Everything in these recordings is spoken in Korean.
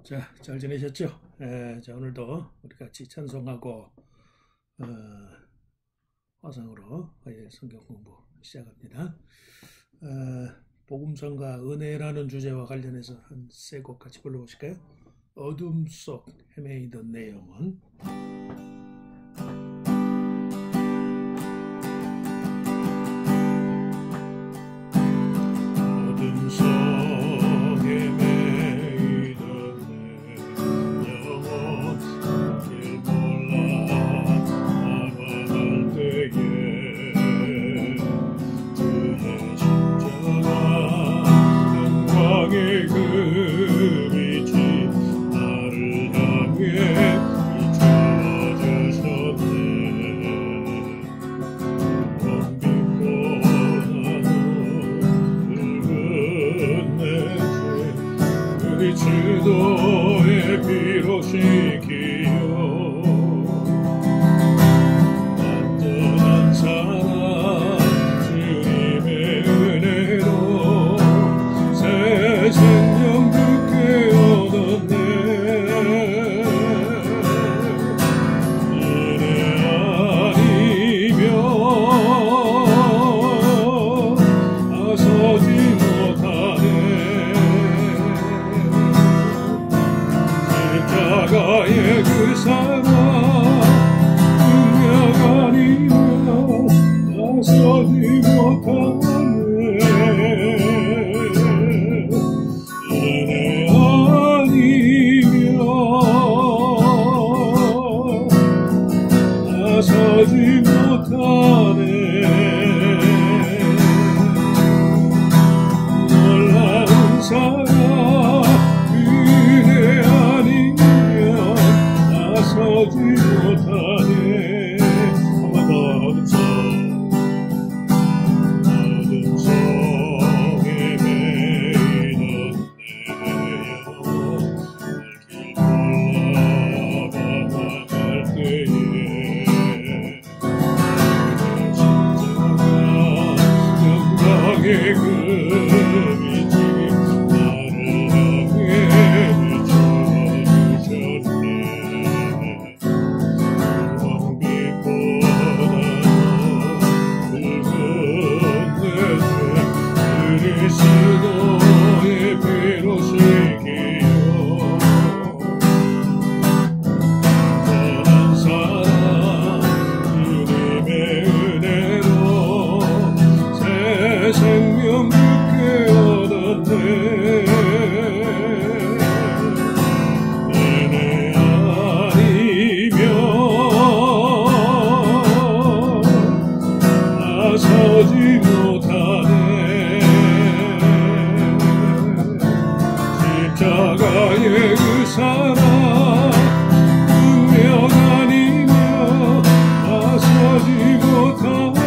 자, 잘 지내셨죠? 자, 오늘도 우리 같이 찬송하고 화상으로 성경 공부 시작합니다. 복음성과 은혜라는 주제와 관련해서 한 세 곡 같이 불러보실까요? 어둠 속 헤매이던 내 영혼. 어둠 속 주도의 피로 씻기요 완전한 사랑 주님의 은혜로 새 생명 굳게 얻었네. 은혜 아니면 나서지 못하네. 십자가의 그 사랑 능력 아니면 나서지 못하네. 은혜 아니면 나서지 못하네. 놀라운 사랑 은혜 아니면 나서지 못하네. 한 번 더. 어둠 속 헤매이던 내 영혼 길 올라가 갈 때에 십자가 영광의 그 빛이 나를 향해 비춰주셨네. 그리스도의 피로 씻기요 선한 사랑 주님의 은혜로 새 생명 굳게 얻었네. 은혜 아니면 나서지 못하네. 십자가의 그 사랑 능력 아니면 나서지 못하네.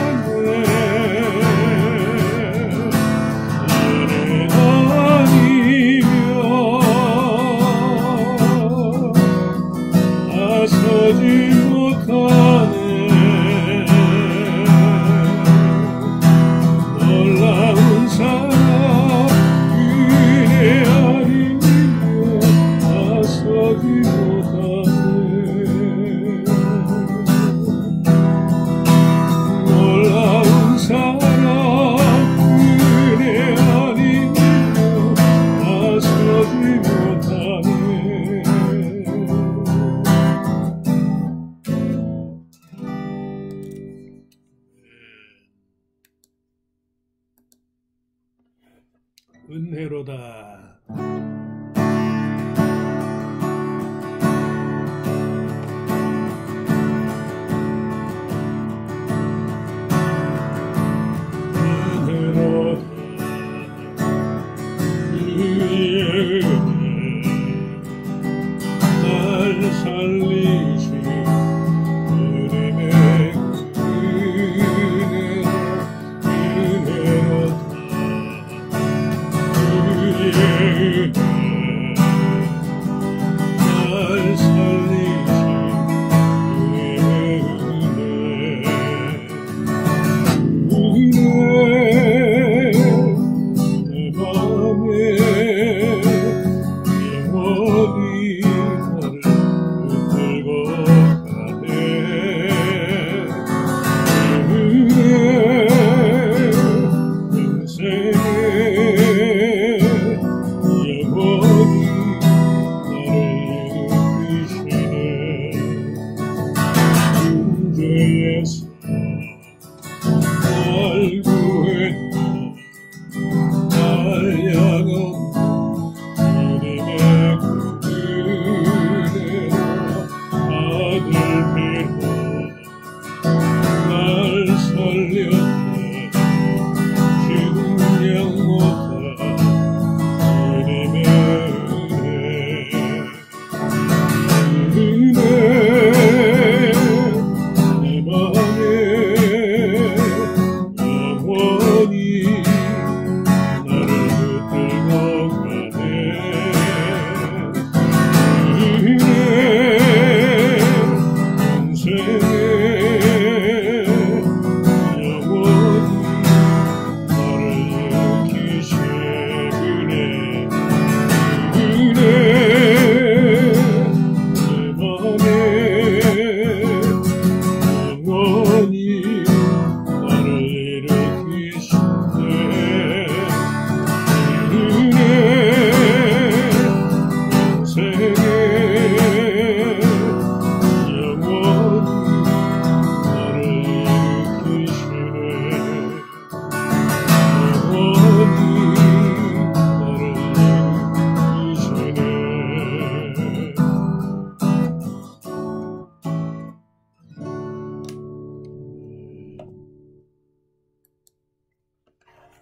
은혜 아니면 나서지 못하네. 놀라운 사랑 은혜 아니면 나서지 못하네. 놀라운 사랑 은혜 아니면 나서지 못하네. 은혜로다. 은혜로다. 주의 은혜 날 살리신 주님의 은혜로다. 주의 은혜 필요 날 살렸네 주냥 못한 주님의 은혜 내 맘에 영원히 나를 붙들고 가네 은혜 인생에 영원히 나를 일으키신 은혜 은혜 내 맘에 영원히 나를 일으키시네 은혜 인생에 영원히 나를 일으키시네 영원히 나를 일으키시네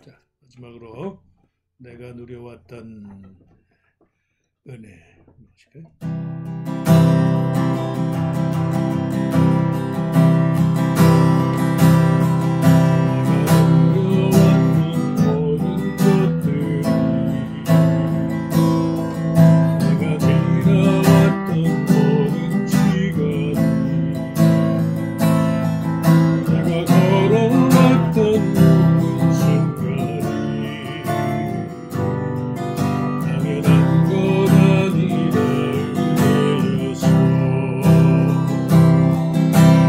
자, 마지막으로 내가 누려왔던 은혜 무엇일까요? 내가 지나왔던 모든 시간이 내가 걸어왔던 모든 순간이 당연한 것 아니라 은혜였어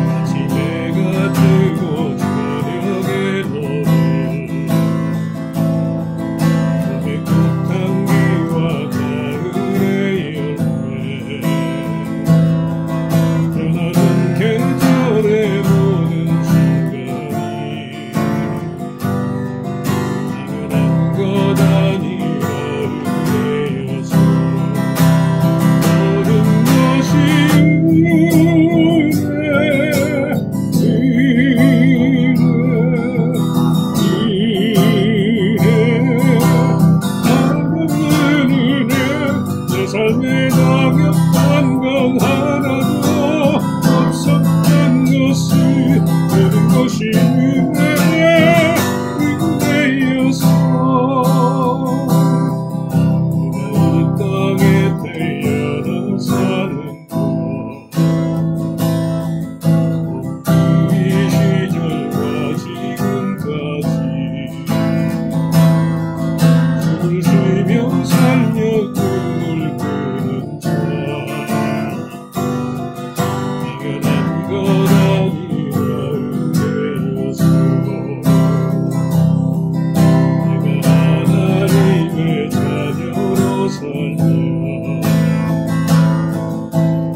마치 내가 뜨고 저녁에 너를 고백한 향기와 가을의 열매 변하는 계절의 모든 순간이 당연한 것 아니라 은혜여서 모든 것이 내 삶에 당했던 건 하나도 없었던 것을 모든 것이 은혜였어 내가 이 땅에 태어나 사는 것 이 시절과 지금까지 숨을 쉬며 살며 꿈을 꾸는 자 당연한 것 아니라 은혜여서 내가 하나님의 자녀로 살며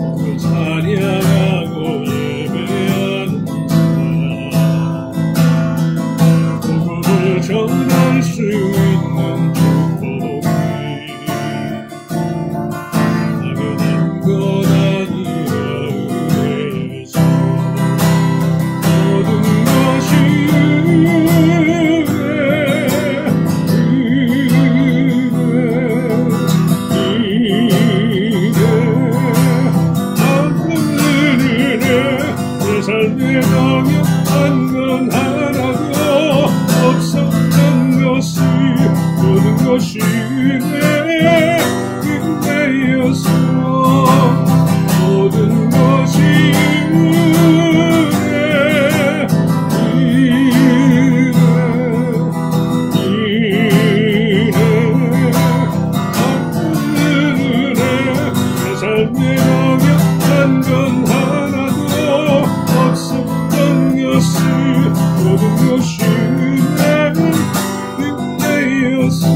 복을 찬양하고 예배하는 자 복음을 전할 수 있는 축복이 당연한 것 아니라 은혜여서 모든 것이 내 삶에 당연한 건 하나도 없었던 것이 모든 것이 은혜였어 모든 것이 내 삶에 당연한 건 하나도 없었던 것이 모든 것이 은혜였어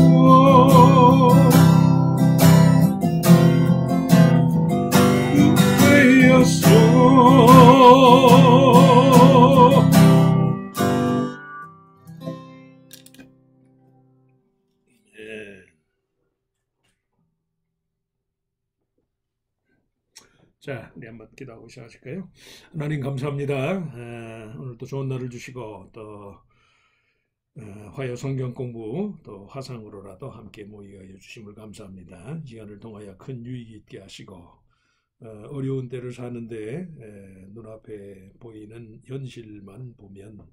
자, 우리 한번 기도하고 시작하실까요? 하나님 감사합니다. 오늘 또 좋은 날을 주시고 또 화요 성경 공부 또 화상으로라도 함께 모이게 하여 주심을 감사합니다. 이 시간을 통하여 큰 유익이 있게 하시고 어려운 때를 사는데 눈앞에 보이는 현실만 보면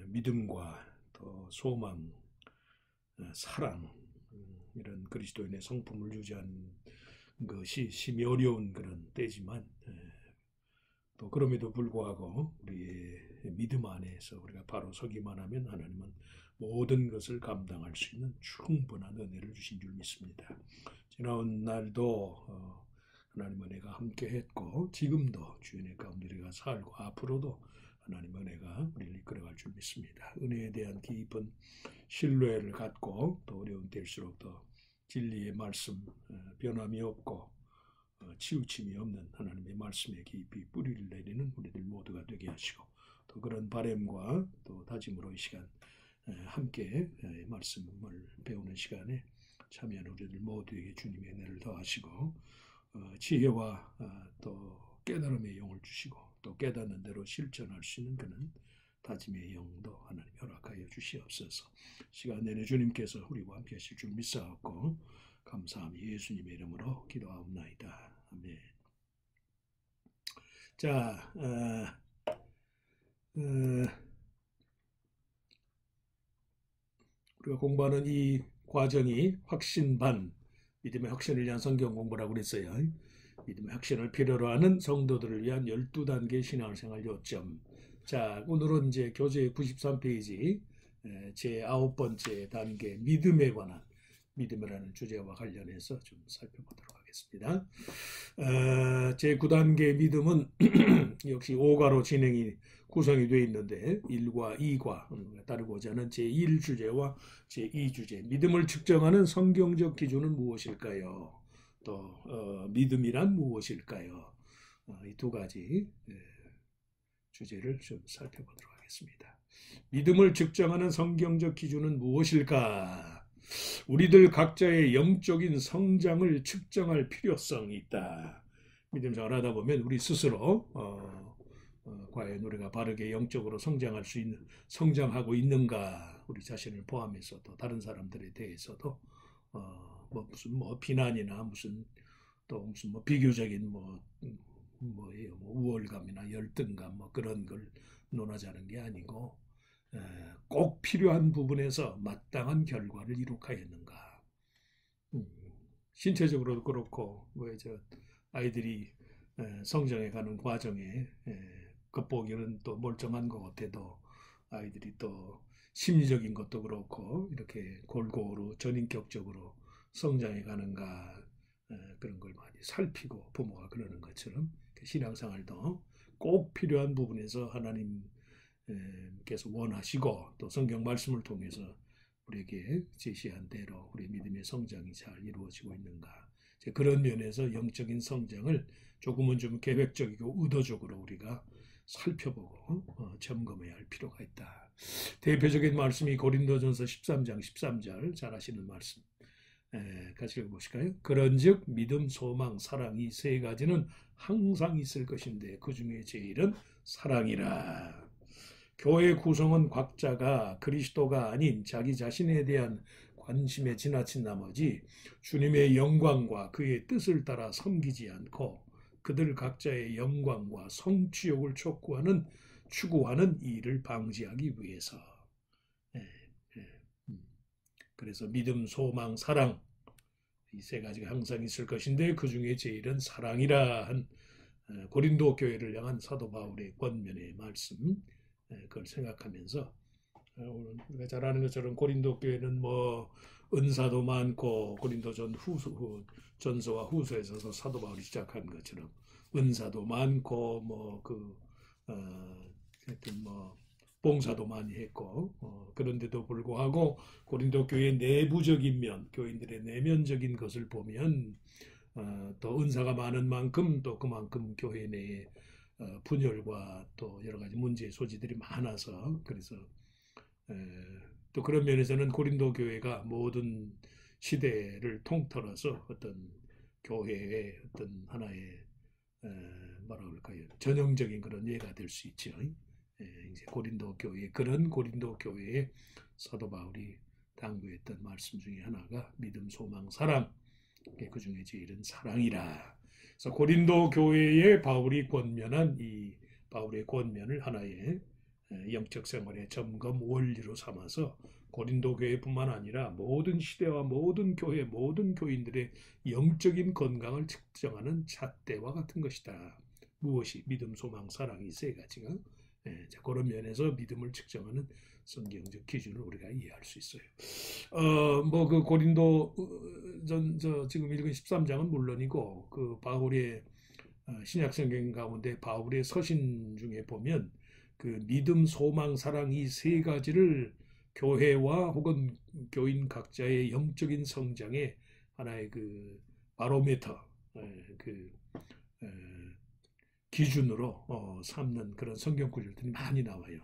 믿음과 또 소망, 사랑 이런 그리스도인의 성품을 유지하는 것이 심히 어려운 그런 때지만 또 그럼에도 불구하고 우리의 믿음 안에서 우리가 바로 서기만 하면 하나님은 모든 것을 감당할 수 있는 충분한 은혜를 주신 줄 믿습니다. 지나온 날도 하나님 은혜가 함께 했고 지금도 주의 은혜 가운데 우리가 살고 앞으로도 하나님 은혜가 우리를 이끌어갈 줄 믿습니다. 은혜에 대한 깊은 신뢰를 갖고 또 어려운 때일수록 더 진리의 말씀 변함이 없고 치우침이 없는 하나님의 말씀에 깊이 뿌리를 내리는 우리들 모두가 되게 하시고 또 그런 바람과 또 다짐으로 이 시간 함께 말씀을 배우는 시간에 참여하는 우리들 모두에게 주님의 은혜를 더하시고 지혜와 또 깨달음의 영을 주시고 또 깨닫는 대로 실천할 수 있는 그런 다짐의 영도 하나님 허락하여 주시옵소서. 시간 내내 주님께서 우리와 함께 하실 줄 믿사옵고 감사함이 예수님의 이름으로 기도하옵나이다. 아멘. 자, 우리가 공부하는 이 과정이 확신반, 믿음의 확신을 위한 성경 공부라고 그랬어요. 믿음의 확신을 필요로 하는 성도들을 위한 12단계 신앙생활 요점. 자, 오늘은 이제 교재 93페이지 제 9번째 단계 믿음에 관한 믿음이라는 주제와 관련해서 좀 살펴보도록 하겠습니다. 제 9단계 믿음은 역시 5가로 구성이 되어 있는데 1과 2과 따르고자 하는 제1주제와 제2주제 믿음을 측정하는 성경적 기준은 무엇일까요? 또 믿음이란 무엇일까요? 이 두 가지 주제를 좀 살펴보도록 하겠습니다. 믿음을 측정하는 성경적 기준은 무엇일까? 우리들 각자의 영적인 성장을 측정할 필요성이 있다. 믿음 생활 하다 보면 우리 스스로 과연 우리가 바르게 영적으로 성장하고 있는가, 우리 자신을 포함해서 또 다른 사람들에 대해서도 무슨 비난이나 무슨 비교적인 우월감이나 열등감 그런 걸 논하자는 게 아니고 꼭 필요한 부분에서 마땅한 결과를 이룩하였는가. 신체적으로도 그렇고 아이들이 성장해가는 과정에 겉보기는 또 멀쩡한 것 같아도 아이들이 또 심리적인 것도 그렇고 이렇게 골고루 전인격적으로 성장해가는가 그런 걸 많이 살피고 부모가 그러는 것처럼 신앙생활도 꼭 필요한 부분에서 하나님께서 원하시고 또 성경 말씀을 통해서 우리에게 제시한 대로 우리 믿음의 성장이 잘 이루어지고 있는가. 그런 면에서 영적인 성장을 조금은 좀 계획적이고 의도적으로 우리가 살펴보고 점검해야 할 필요가 있다. 대표적인 말씀이 고린도전서 13장 13절 잘 아시는 말씀. 같이 읽어보실까요? 그런즉 믿음, 소망, 사랑 이 세 가지는 항상 있을 것인데 그 중에 제일은 사랑이라. 교회 구성은 각자가 그리스도가 아닌 자기 자신에 대한 관심에 지나친 나머지 주님의 영광과 그의 뜻을 따라 섬기지 않고 그들 각자의 영광과 성취욕을 추구하는 일을 방지하기 위해서. 그래서 믿음, 소망, 사랑 이 세 가지가 항상 있을 것인데 그 중에 제일은 사랑이라 한 고린도 교회를 향한 사도 바울의 권면의 말씀, 그걸 생각하면서 우리가 잘 아는 것처럼 고린도 교회는 은사도 많고 고린도 전서와 후서에서 사도 바울이 시작한 것처럼 은사도 많고 봉사도 많이 했고 그런데도 불구하고 고린도 교회의 내부적인 면, 교인들의 내면적인 것을 보면 또 은사가 많은 만큼 또 그만큼 교회 내에 분열과 또 여러 가지 문제의 소지들이 많아서 그래서 또 그런 면에서는 고린도 교회가 모든 시대를 통틀어서 어떤 교회의 어떤 하나의 뭐라 그럴까요? 전형적인 그런 예가 될 수 있죠. 이제 고린도 교회, 그런 고린도 교회의 사도 바울이 당부했던 말씀 중에 하나가 믿음, 소망, 사랑. 그 중에 제일은 사랑이라. 그래서 고린도 교회에 바울이 권면한 이 바울의 권면을 하나의 영적 생활의 점검 원리로 삼아서 고린도 교회뿐만 아니라 모든 시대와 모든 교회, 모든 교인들의 영적인 건강을 측정하는 잣대와 같은 것이다. 무엇이? 믿음, 소망, 사랑 이 세 가지가 그런 면에서 믿음을 측정하는 성경적 기준을 우리가 이해할 수 있어요. 뭐 그 고린도 지금 읽은 13장은 물론이고 그 바울의 신약 성경 가운데 바울의 서신 중에 보면 그 믿음, 소망, 사랑 이 세 가지를 교회와 혹은 교인 각자의 영적인 성장의 하나의 그 바로미터, 그 기준으로 삼는 그런 성경 구절들이 많이 나와요.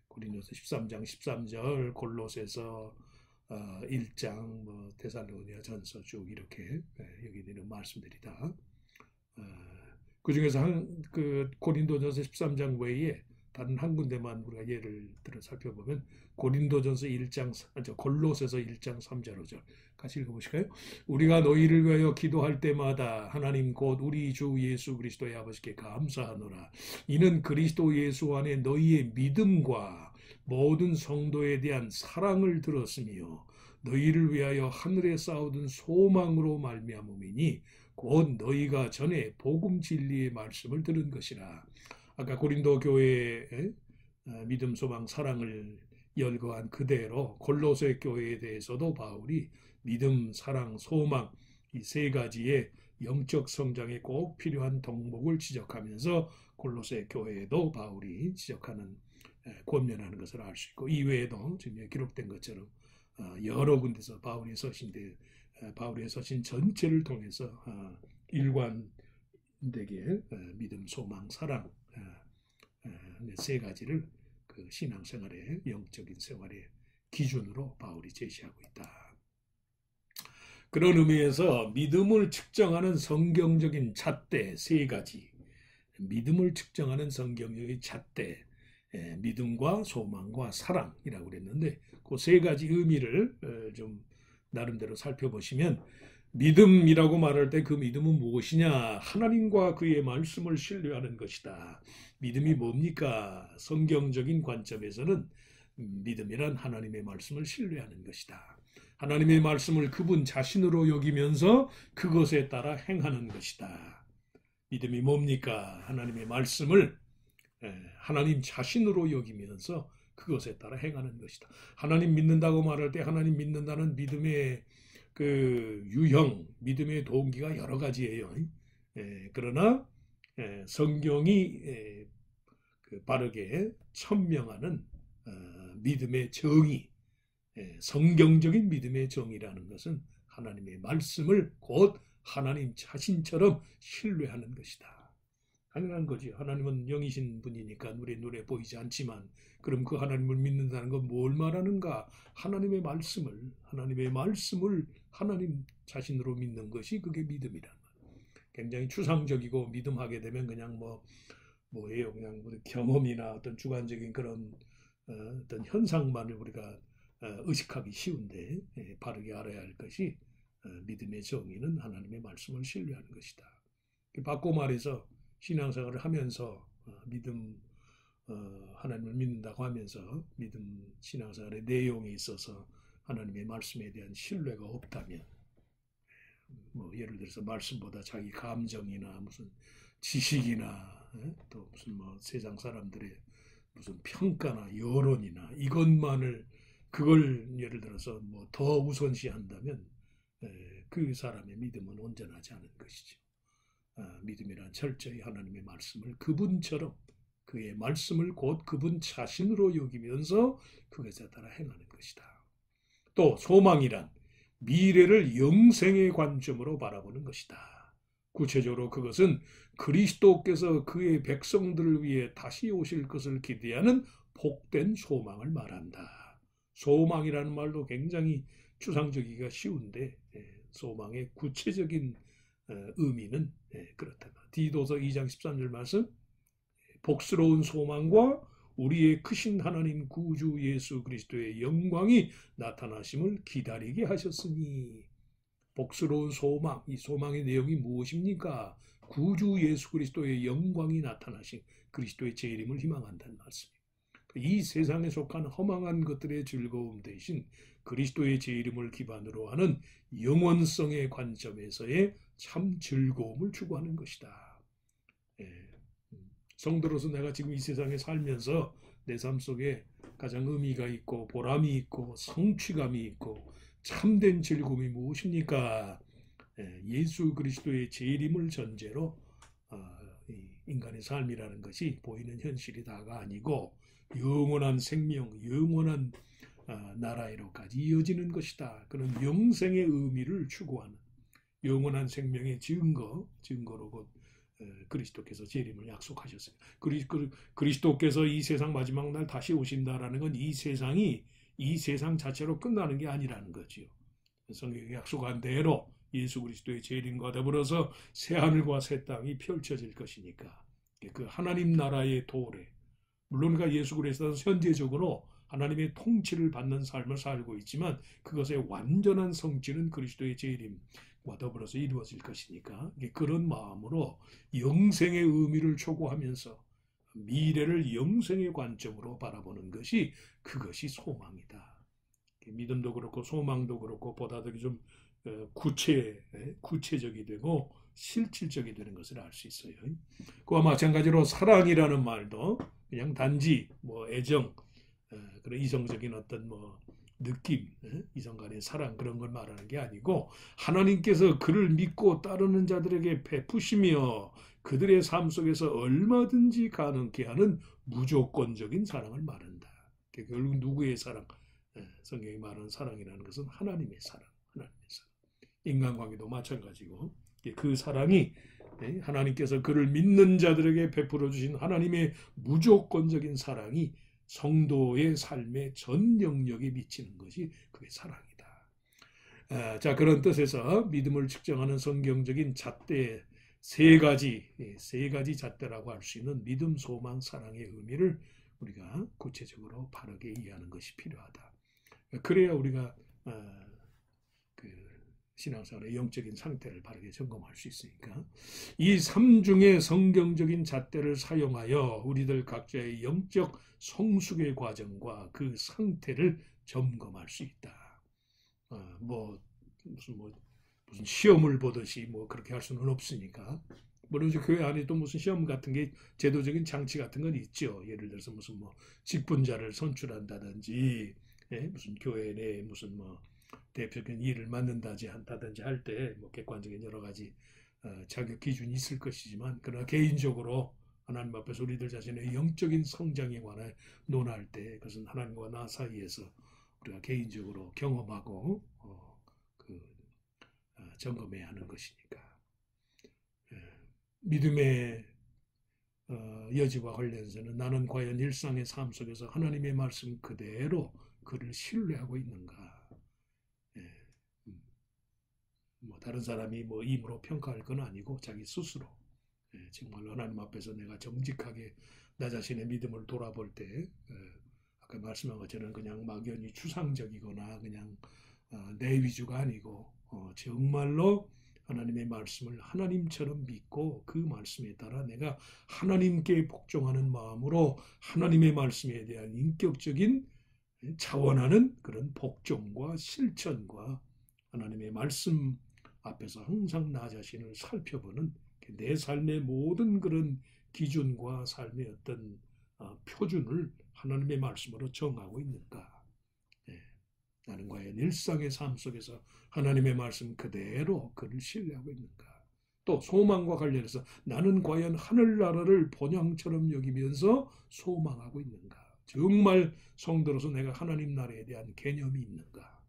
고린도서 13장 13절, 골로새서 1장, 뭐 데살로니가 전서 쭉 이렇게 여기 있는 말씀들이다. 그 중에서 그 고린도전서 13장 외에 다른 한 군데만 우리가 예를 들어 살펴보면 고린도전서 1장, 골로새서 1장 3절 5절 같이 읽어보실까요? 우리가 너희를 위하여 기도할 때마다 하나님 곧 우리 주 예수 그리스도의 아버지께 감사하노라. 이는 그리스도 예수 안에 너희의 믿음과 모든 성도에 대한 사랑을 들었으며 너희를 위하여 하늘에 쌓아둔 소망으로 말미암음이니 곧 너희가 전에 복음 진리의 말씀을 들은 것이라. 아까 고린도 교회의 믿음, 소망, 사랑을 열거한 그대로 골로새 교회에 대해서도 바울이 믿음, 사랑, 소망 이 세 가지의 영적 성장에 꼭 필요한 덕목을 지적하면서 골로새 교회에도 바울이 지적하는 권면하는 것을 알 수 있고 이외에도 지금 기록된 것처럼 여러 군데서 바울의 서신 전체를 통해서 일관되게 믿음, 소망, 사랑 세 가지를 그 신앙생활의 영적인 생활의 기준으로 바울이 제시하고 있다. 그런 의미에서 믿음을 측정하는 성경적인 잣대 세 가지, 믿음을 측정하는 성경적인 잣대, 믿음과 소망과 사랑이라고 그랬는데 그 세 가지 의미를 좀 나름대로 살펴보시면 믿음이라고 말할 때 그 믿음은 무엇이냐? 하나님과 그의 말씀을 신뢰하는 것이다. 믿음이 뭡니까? 성경적인 관점에서는 믿음이란 하나님의 말씀을 신뢰하는 것이다. 하나님의 말씀을 그분 자신으로 여기면서 그것에 따라 행하는 것이다. 믿음이 뭡니까? 하나님의 말씀을 하나님 자신으로 여기면서 그것에 따라 행하는 것이다. 하나님 믿는다고 말할 때 하나님 믿는다는 믿음의 그 유형, 믿음의 동기가 여러 가지예요. 그러나 성경이 그 바르게 천명하는 믿음의 정의, 성경적인 믿음의 정의라는 것은 하나님의 말씀을 곧 하나님 자신처럼 신뢰하는 것이다. 당연한 거지. 하나님은 영이신 분이니까 눈에 보이지 않지만 그럼 그 하나님을 믿는다는 건 뭘 말하는가? 하나님의 말씀을 하나님 자신으로 믿는 것이 그게 믿음이란 말이에요. 굉장히 추상적이고 믿음하게 되면 그냥 뭐예요? 그냥 우리 경험이나 어떤 주관적인 그런 어떤 현상만을 우리가 의식하기 쉬운데 바르게 알아야 할 것이 믿음의 정의는 하나님의 말씀을 신뢰하는 것이다. 바꿔 말해서 신앙생활을 하면서 하나님을 믿는다고 하면서 믿음 신앙생활의 내용에 있어서 하나님의 말씀에 대한 신뢰가 없다면 예를 들어서 말씀보다 자기 감정이나 무슨 지식이나 또 무슨 세상 사람들의 무슨 평가나 여론이나 이것만을 그걸 예를 들어서 더 우선시한다면 그 사람의 믿음은 온전하지 않은 것이죠. 믿음이란 철저히 하나님의 말씀을 그분처럼 그의 말씀을 곧 그분 자신으로 여기면서 그것에 따라 행하는 것이다. 또 소망이란 미래를 영생의 관점으로 바라보는 것이다. 구체적으로 그것은 그리스도께서 그의 백성들을 위해 다시 오실 것을 기대하는 복된 소망을 말한다. 소망이라는 말도 굉장히 추상적이기가 쉬운데 소망의 구체적인 의미는 그렇다. 디도서 2장 13절 말씀, 복스러운 소망과 우리의 크신 하나님 구주 예수 그리스도의 영광이 나타나심을 기다리게 하셨으니. 복스러운 소망, 이 소망의 내용이 무엇입니까? 구주 예수 그리스도의 영광이 나타나신 그리스도의 재림을 희망한다는 말씀입니다. 이 세상에 속한 허망한 것들의 즐거움 대신 그리스도의 재림을 기반으로 하는 영원성의 관점에서의 참 즐거움을 추구하는 것이다. 성도로서 내가 지금 이 세상에 살면서 내 삶 속에 가장 의미가 있고 보람이 있고 성취감이 있고 참된 즐거움이 무엇입니까? 예수 그리스도의 재림을 전제로 인간의 삶이라는 것이 보이는 현실이다가 아니고 영원한 생명, 영원한 나라로까지 이어지는 것이다. 그런 영생의 의미를 추구하는 영원한 생명의 증거로 곧 그리스도께서 재림을 약속하셨어요. 그리스도께서 이 세상 마지막 날 다시 오신다라는 건 이 세상이 이 세상 자체로 끝나는 게 아니라는 거지요. 성경이 약속한 대로 예수 그리스도의 재림과 더불어서 새 하늘과 새 땅이 펼쳐질 것이니까 그 하나님 나라의 도래, 물론 예수 그리스도는 현재적으로 하나님의 통치를 받는 삶을 살고 있지만 그것의 완전한 성취는 그리스도의 재림과 더불어서 이루어질 것이니까 그런 마음으로 영생의 의미를 추구하면서 미래를 영생의 관점으로 바라보는 것이 그것이 소망이다. 믿음도 그렇고 소망도 그렇고 보다 더 좀 구체적이 되고 실질적이 되는 것을 알 수 있어요. 그와 마찬가지로 사랑이라는 말도 그냥 단지 애정, 그런 이성적인 어떤 느낌, 이성 간의 사랑 그런 걸 말하는 게 아니고 하나님께서 그를 믿고 따르는 자들에게 베푸시며 그들의 삶 속에서 얼마든지 가능케 하는 무조건적인 사랑을 말한다. 결국 누구의 사랑? 성경이 말하는 사랑이라는 것은 하나님의 사랑, 하나님의 사랑. 인간관계도 마찬가지고 그 사랑이 하나님께서 그를 믿는 자들에게 베풀어 주신 하나님의 무조건적인 사랑이 성도의 삶의 전 영역에 미치는 것이 그게 사랑이다. 자, 그런 뜻에서 믿음을 측정하는 성경적인 잣대 세 가지 잣대라고 할 수 있는 믿음, 소망, 사랑의 의미를 우리가 구체적으로 바르게 이해하는 것이 필요하다. 그래야 우리가 신앙생활의 영적인 상태를 바르게 점검할 수 있으니까 이 삼중의 성경적인 잣대를 사용하여 우리들 각자의 영적 성숙의 과정과 그 상태를 점검할 수 있다. 무슨 시험을 보듯이 그렇게 할 수는 없으니까. 물론 교회 안에 또 무슨 시험 같은 게 제도적인 장치 같은 건 있죠. 예를 들어서 무슨 직분자를 선출한다든지, 무슨 교회 내에 무슨 대표적인 일을 맡는다든지 할 때 객관적인 여러 가지 자격 기준이 있을 것이지만 그러나 개인적으로 하나님 앞에서 우리들 자신의 영적인 성장에 관해 논할 때 그것은 하나님과 나 사이에서 우리가 개인적으로 경험하고 점검해야 하는 것이니까 믿음의 여지와 관련해서는 나는 과연 일상의 삶 속에서 하나님의 말씀 그대로 그를 신뢰하고 있는가? 다른 사람이 임으로 평가할 건 아니고 자기 스스로 정말 하나님 앞에서 내가 정직하게 나 자신의 믿음을 돌아볼 때 아까 말씀한 것처럼 그냥 막연히 추상적이거나 그냥 내 위주가 아니고 정말로 하나님의 말씀을 하나님처럼 믿고 그 말씀에 따라 내가 하나님께 복종하는 마음으로 하나님의 말씀에 대한 인격적인 차원하는 그런 복종과 실천과 하나님의 말씀 앞에서 항상 나 자신을 살펴보는 내 삶의 모든 그런 기준과 삶의 어떤 표준을 하나님의 말씀으로 정하고 있는가? 나는 과연 일상의 삶 속에서 하나님의 말씀 그대로 그를 신뢰하고 있는가? 또 소망과 관련해서 나는 과연 하늘나라를 본향처럼 여기면서 소망하고 있는가? 정말 성도로서 내가 하나님 나라에 대한 개념이 있는가?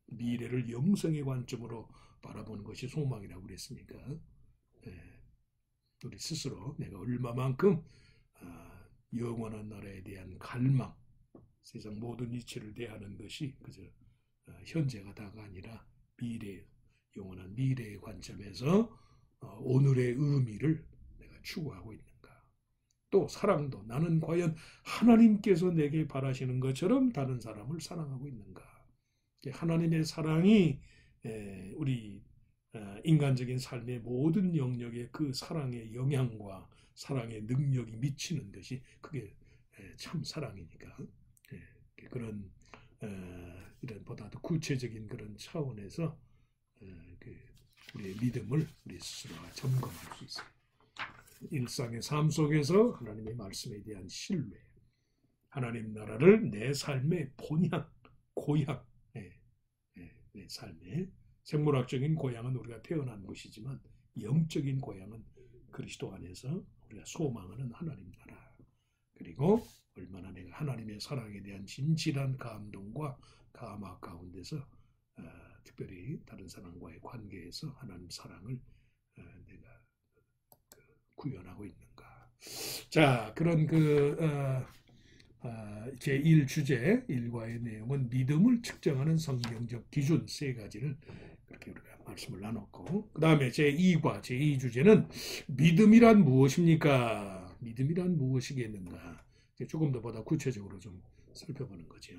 미래를 영생의 관점으로 바라보는 것이 소망이라고 그랬습니까? 우리 스스로 내가 얼마만큼 영원한 나라에 대한 갈망, 세상 모든 이치를 대하는 것이 그저 현재가 다가 아니라 미래, 영원한 미래의 관점에서 오늘의 의미를 내가 추구하고 있는가? 또 사랑도 나는 과연 하나님께서 내게 바라시는 것처럼 다른 사람을 사랑하고 있는가? 하나님의 사랑이 우리 인간적인 삶의 모든 영역에 그 사랑의 영향과 사랑의 능력이 미치는 것이 그게 참 사랑이니까 그런 이런 보다 더 구체적인 그런 차원에서 우리의 믿음을 우리 스스로가 점검할 수 있어요. 일상의 삶 속에서 하나님의 말씀에 대한 신뢰, 하나님 나라를 내 삶의 본향, 고향, 내 삶의 생물학적인 고향은 우리가 태어난 곳이지만 영적인 고향은 그리스도 안에서 우리가 소망하는 하나님 나라. 그리고 얼마나 내가 하나님의 사랑에 대한 진실한 감동과 감화 가운데서 특별히 다른 사람과의 관계에서 하나님 사랑을 내가 구현하고 있는가. 자, 그런 제1주제, 일과의 내용은 믿음을 측정하는 성경적 기준 3가지를 그렇게 우리가 말씀을 나눴고, 그 다음에 제2과 제2주제는 믿음이란 무엇입니까? 믿음이란 무엇이겠는가? 조금 더 보다 구체적으로 좀 살펴보는 거죠.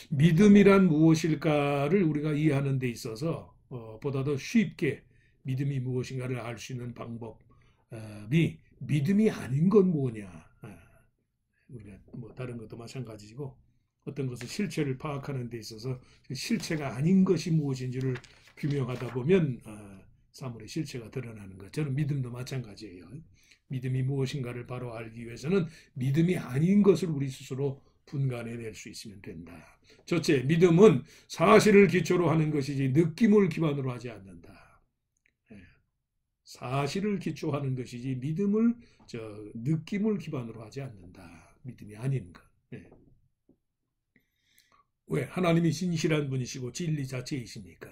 믿음이란 무엇일까를 우리가 이해하는 데 있어서 보다 더 쉽게 믿음이 무엇인가를 알 수 있는 방법이 믿음이 아닌 건 뭐냐? 우리가 뭐 다른 것도 마찬가지고 어떤 것을 실체를 파악하는 데 있어서 실체가 아닌 것이 무엇인지를 규명하다 보면 사물의 실체가 드러나는 것. 저는 믿음도 마찬가지예요. 믿음이 무엇인가를 바로 알기 위해서는 믿음이 아닌 것을 우리 스스로 분간해낼 수 있으면 된다. 첫째, 믿음은 사실을 기초로 하는 것이지 느낌을 기반으로 하지 않는다. 사실을 기초하는 것이지 믿음을 느낌을 기반으로 하지 않는다. 믿음이 아닌 것. 왜? 하나님이 진실한 분이시고 진리 자체이십니까?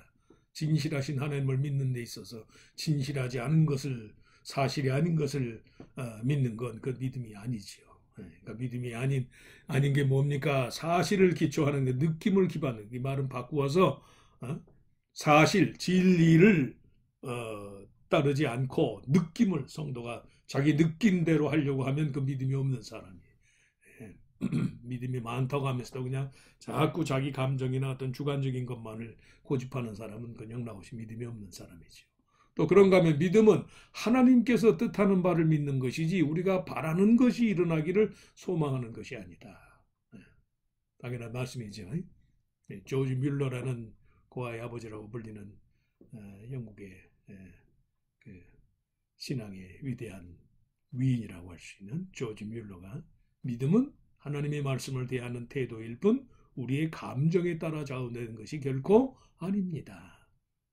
진실하신 하나님을 믿는 데 있어서 진실하지 않은 것을, 사실이 아닌 것을 믿는 건 그 믿음이 아니지요. 그러니까 믿음이 아닌 게 뭡니까? 사실을 기초하는 게 느낌을 기반으로, 이 말은 바꾸어서 사실, 진리를 따르지 않고 느낌을 성도가 자기 느낌대로 하려고 하면 그 믿음이 없는 사람이에요. 믿음이 많다고 하면서도 그냥 자꾸 자기 감정이나 어떤 주관적인 것만을 고집하는 사람은 그냥 나오시 믿음이 없는 사람이죠. 또 그런가 하면 믿음은 하나님께서 뜻하는 바를 믿는 것이지 우리가 바라는 것이 일어나기를 소망하는 것이 아니다. 당연한 말씀이죠. 조지 뮬러라는 고아의 아버지라고 불리는 영국의 신앙의 위대한 위인이라고 할 수 있는 조지 뮬러가 믿음은 하나님의 말씀을 대하는 태도일 뿐 우리의 감정에 따라 좌우되는 것이 결코 아닙니다.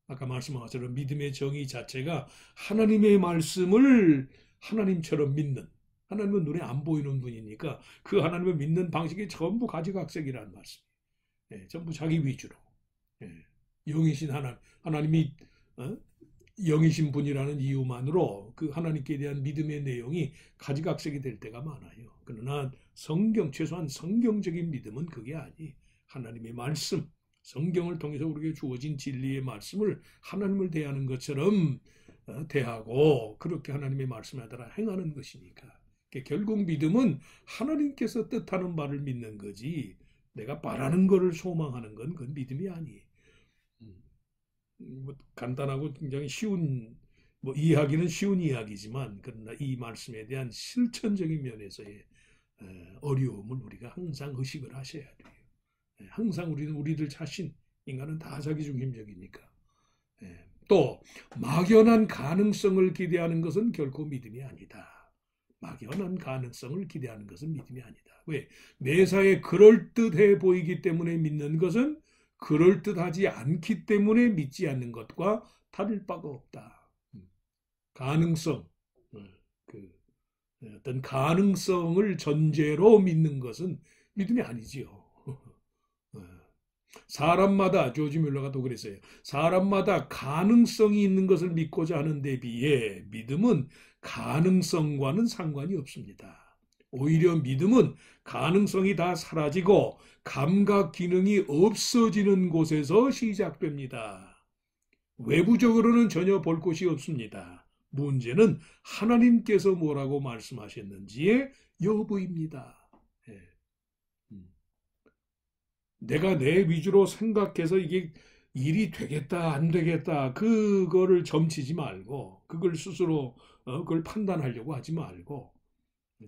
아까 말씀한 것처럼 믿음의 정의 자체가 하나님의 말씀을 하나님처럼 믿는, 하나님은 눈에 안 보이는 분이니까 그 하나님을 믿는 방식이 전부 가지각색이라는 말씀이에요. 전부 자기 위주로. 영이신 하나님이 영이신 분이라는 이유만으로 그 하나님께 대한 믿음의 내용이 가지각색이 될 때가 많아요. 그러나 최소한 성경적인 믿음은 그게 아니. 하나님의 말씀, 성경을 통해서 우리에게 주어진 진리의 말씀을 하나님을 대하는 것처럼 대하고 그렇게 하나님의 말씀에 따라 행하는 것이니까. 결국 믿음은 하나님께서 뜻하는 바를 믿는 거지 내가 바라는 것을 소망하는 건 그건 믿음이 아니에요. 간단하고 굉장히 쉬운, 이해하기는 쉬운 이야기지만 그러나 이 말씀에 대한 실천적인 면에서의 어려움을 우리가 항상 의식을 하셔야 돼요. 항상 우리들 자신, 인간은 다 자기중심적이니까. 또 막연한 가능성을 기대하는 것은 결코 믿음이 아니다. 막연한 가능성을 기대하는 것은 믿음이 아니다. 왜? 매사에 그럴듯해 보이기 때문에 믿는 것은 그럴듯하지 않기 때문에 믿지 않는 것과 다를 바가 없다. 가능성, 어떤 가능성을 전제로 믿는 것은 믿음이 아니지요. 사람마다, 조지 뮬러가 또 그랬어요. 사람마다 가능성이 있는 것을 믿고자 하는 데 비해 믿음은 가능성과는 상관이 없습니다. 오히려 믿음은 가능성이 다 사라지고 감각 기능이 없어지는 곳에서 시작됩니다. 외부적으로는 전혀 볼 곳이 없습니다. 문제는 하나님께서 뭐라고 말씀하셨는지의 여부입니다. 예. 내가 내 위주로 생각해서 이게 일이 되겠다 안 되겠다 그거를 점치지 말고 그걸 스스로 그걸 판단하려고 하지 말고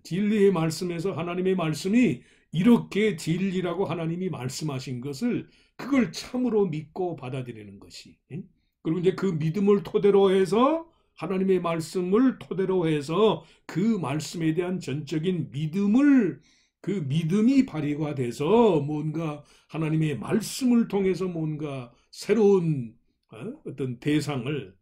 진리의 말씀에서 하나님의 말씀이 이렇게 진리라고 하나님이 말씀하신 것을 그걸 참으로 믿고 받아들이는 것이 그리고 이제 그 믿음을 토대로 해서 하나님의 말씀을 토대로 해서 그 말씀에 대한 전적인 믿음을 그 믿음이 발휘가 돼서 뭔가 하나님의 말씀을 통해서 뭔가 새로운 어떤 대상을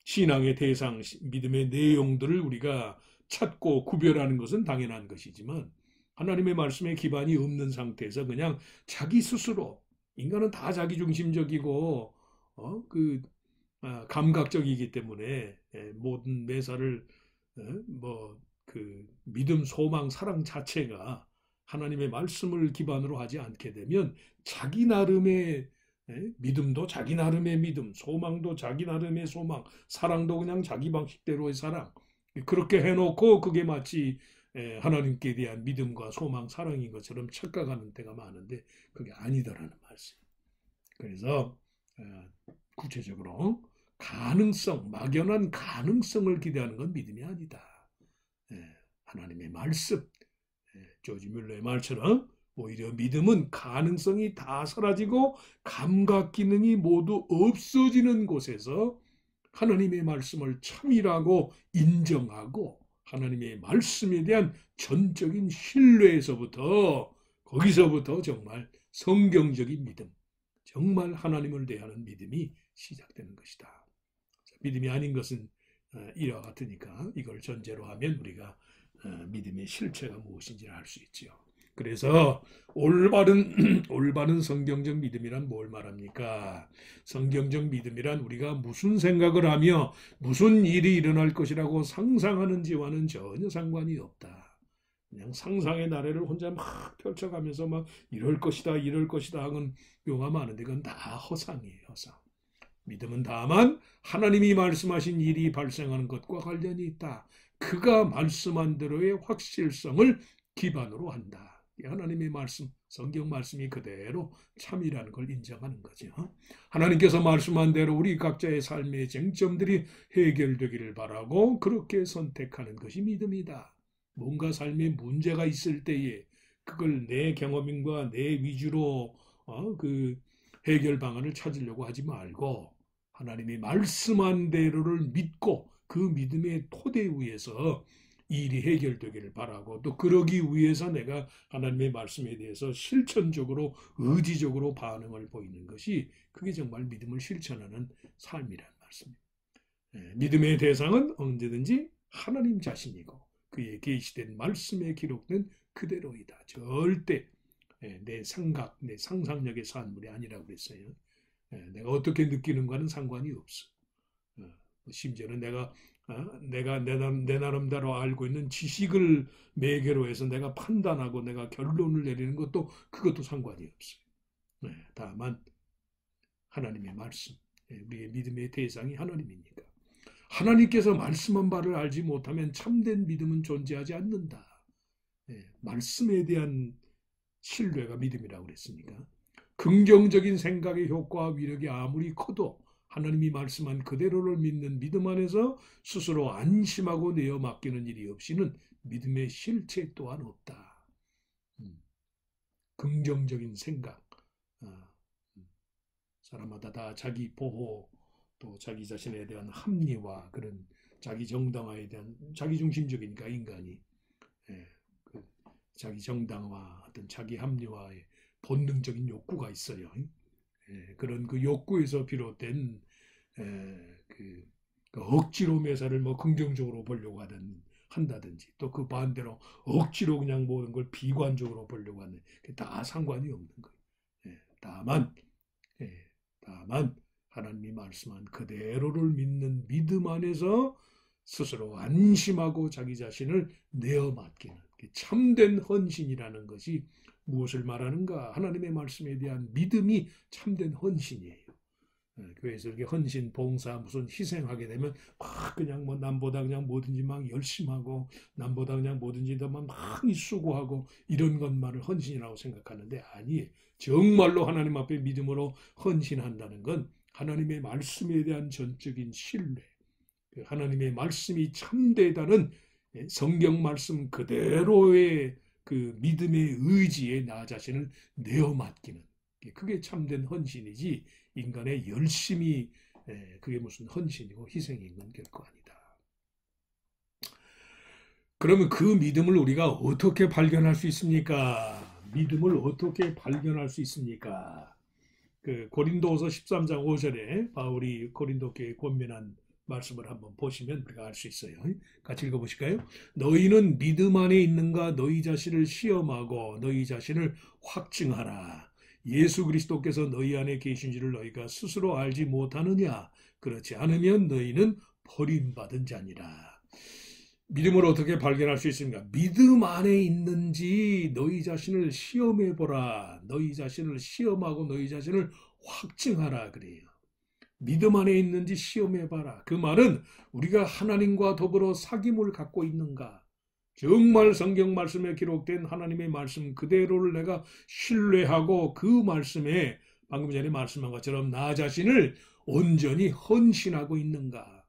신앙의 대상, 믿음의 내용들을 우리가 찾고 구별하는 것은 당연한 것이지만 하나님의 말씀에 기반이 없는 상태에서 그냥 자기 스스로 인간은 다 자기중심적이고 감각적이기 때문에 모든 매사를 그 믿음, 소망, 사랑 자체가 하나님의 말씀을 기반으로 하지 않게 되면 자기 나름의 믿음도 자기 나름의 믿음, 소망도 자기 나름의 소망, 사랑도 그냥 자기 방식대로의 사랑 그렇게 해놓고 그게 마치 하나님께 대한 믿음과 소망, 사랑인 것처럼 착각하는 때가 많은데 그게 아니다라는 말씀. 그래서 구체적으로 가능성, 막연한 가능성을 기대하는 건 믿음이 아니다. 하나님의 말씀, 조지 뮬러의 말처럼 오히려 믿음은 가능성이 다 사라지고 감각 기능이 모두 없어지는 곳에서 하나님의 말씀을 참이라고 인정하고 하나님의 말씀에 대한 전적인 신뢰에서부터 거기서부터 정말 성경적인 믿음, 정말 하나님을 대하는 믿음이 시작되는 것이다. 믿음이 아닌 것은 이와 같으니까 이걸 전제로 하면 우리가 믿음의 실체가 무엇인지를 알 수 있지요. 그래서 올바른 성경적 믿음이란 뭘 말합니까? 성경적 믿음이란 우리가 무슨 생각을 하며 무슨 일이 일어날 것이라고 상상하는지와는 전혀 상관이 없다. 그냥 상상의 나래를 혼자 막 펼쳐가면서 막 이럴 것이다 하는 경우가 많은데 그건 다 허상이에요. 허상. 믿음은 다만 하나님이 말씀하신 일이 발생하는 것과 관련이 있다. 그가 말씀한 대로의 확실성을 기반으로 한다. 하나님의 말씀, 성경 말씀이 그대로 참이라는 걸 인정하는 거죠. 하나님께서 말씀한 대로 우리 각자의 삶의 쟁점들이 해결되기를 바라고 그렇게 선택하는 것이 믿음이다. 뭔가 삶에 문제가 있을 때에 그걸 내 경험인과 내 위주로 그 해결 방안을 찾으려고 하지 말고 하나님이 말씀한 대로를 믿고 그 믿음의 토대 위에서 일이 해결되기를 바라고 또 그러기 위해서 내가 하나님의 말씀에 대해서 실천적으로 의지적으로 반응을 보이는 것이 그게 정말 믿음을 실천하는 삶이란 말씀입니다. 믿음의 대상은 언제든지 하나님 자신이고 그의 계시된 말씀에 기록된 그대로이다. 절대 내 생각, 내 상상력의 산물이 아니라고 그랬어요. 내가 어떻게 느끼는가는 상관이 없어. 심지어는 내가 내 나름대로 알고 있는 지식을 매개로 해서 내가 판단하고 내가 결론을 내리는 그것도 상관이 없어요. 다만 하나님의 말씀, 우리의 믿음의 대상이 하나님이니까. 하나님께서 말씀한 바를 알지 못하면 참된 믿음은 존재하지 않는다. 말씀에 대한 신뢰가 믿음이라고 그랬으니까. 긍정적인 생각의 효과와 위력이 아무리 커도 하나님이 말씀한 그대로를 믿는 믿음 안에서 스스로 안심하고 내어 맡기는 일이 없이는 믿음의 실체 또한 없다. 긍정적인 생각. 사람마다 다 자기 보호 또 자기 자신에 대한 합리화 그런 자기 정당화에 대한 자기중심적이니까 인간이 자기 정당화 어떤 자기 합리화에 본능적인 욕구가 있어요. 그런 그 욕구에서 비롯된 그 억지로 매사를 뭐 긍정적으로 보려고 한다든지 또 그 반대로 억지로 그냥 모든 걸 비관적으로 보려고 하는 게 다 상관이 없는 거예요. 다만 하나님이 말씀한 그대로를 믿는 믿음 안에서 스스로 안심하고 자기 자신을 내어 맡기는 참된 헌신이라는 것이 무엇을 말하는가? 하나님의 말씀에 대한 믿음이 참된 헌신이에요. 교회에서 이렇게 헌신, 봉사, 무슨 희생하게 되면 막 그냥 뭐 남보다 그냥 뭐든지 막 열심히 하고 남보다 그냥 뭐든지 더 많이 수고하고 이런 것만을 헌신이라고 생각하는데 아니, 정말로 하나님 앞에 믿음으로 헌신한다는 건 하나님의 말씀에 대한 전적인 신뢰, 하나님의 말씀이 참되다는 성경 말씀 그대로의 그 믿음의 의지에 나 자신을 내어 맡기는, 그게 참된 헌신이지 인간의 열심히 그게 무슨 헌신이고 희생인 건 결코 아니다. 그러면 그 믿음을 우리가 어떻게 발견할 수 있습니까? 믿음을 어떻게 발견할 수 있습니까? 그 고린도서 13장 5절에 바울이 고린도 교회에 권면한 말씀을 한번 보시면 우리가 알 수 있어요. 같이 읽어보실까요? 너희는 믿음 안에 있는가 너희 자신을 시험하고 너희 자신을 확증하라. 예수 그리스도께서 너희 안에 계신 줄을 너희가 스스로 알지 못하느냐? 그렇지 않으면 너희는 버림받은 자니라. 믿음을 어떻게 발견할 수 있습니까? 믿음 안에 있는지 너희 자신을 시험해보라. 너희 자신을 시험하고 너희 자신을 확증하라 그래요. 믿음 안에 있는지 시험해봐라. 그 말은 우리가 하나님과 더불어 사귐을 갖고 있는가? 정말 성경 말씀에 기록된 하나님의 말씀 그대로를 내가 신뢰하고 그 말씀에 방금 전에 말씀한 것처럼 나 자신을 온전히 헌신하고 있는가?